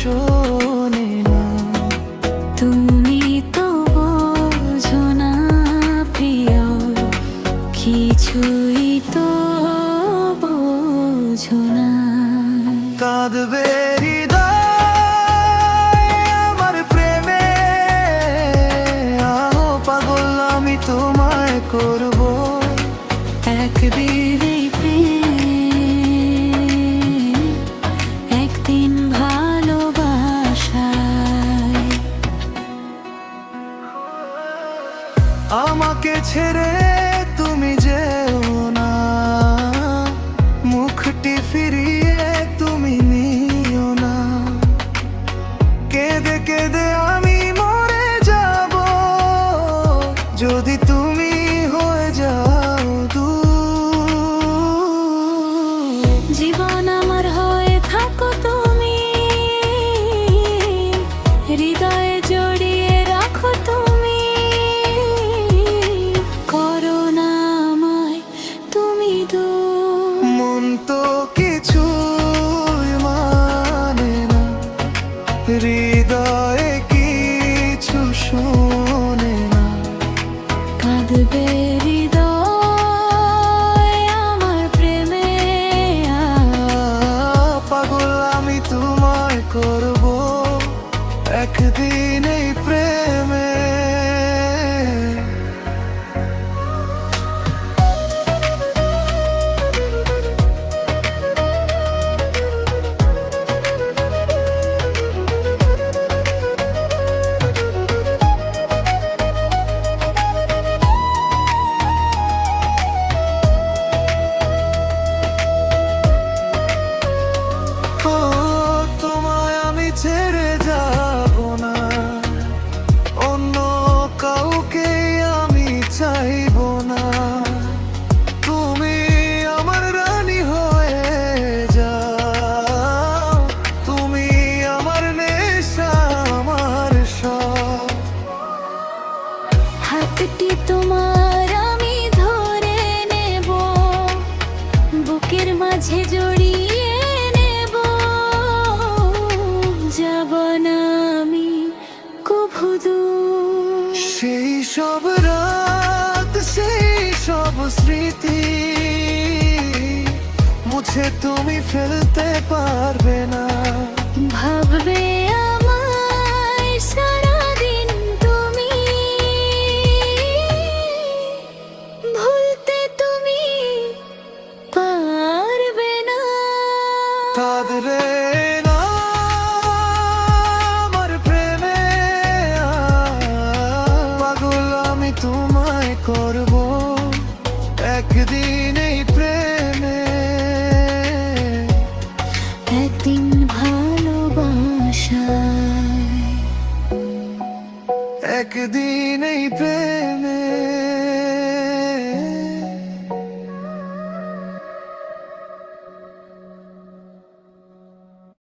শোনে না। তুমি তো বোঝো না প্রিয়, কিছুই তো বোঝো না। কাঁদবে হৃদয় আমার প্রেমে, আহ পাগল আমি তোমায় করব একদিন এই প্রেম, একদিন ভালোবাসায়। আমাকে ছেড়ে তুমি যেও না, মুখটি ফিরিয়ে তুমি নিও না। কেঁদে কেঁদে আমি মরে যাব যদি তুমি হয়ে যাও দূর। জীবন আমার হয়ে থাকো তুমি, হৃদয়ে জড়িয়ে রাখো তুমি। করো না আমায় তুমি দূর। মন তো কিছুই মানে না, হৃদয়ে কিছু শোনে না। কাঁদবে হৃদয় আমার প্রেমে, পাগল আমি তোমায় করব একদিন এই প্রেমে। ও তোমায় আমি ছেড়ে যাব না, অন্য কাউকে আমি চাইব না। তুমি আমার রানী হয়ে যাও, তুমি আমার নেশা আমার সব। হাতটি তোমার আমি ধরে নেব, বুকের মাঝে জড়িয়ে নেব। যাব না আমি কভু দূর। সেই সব রাত, সেই সব স্মৃতি মুছে তুমি ফেলতে পারবে না। ভাববে আমায় সারাদিন তুমি, ভুলতে তুমি পারবে না। কাঁদবে না আমার প্রেমে, পাগল আমি তোমায় করব একদিন এই প্রেমে। একদিন ভালোবাসায়, একদিন এই প্রেমে।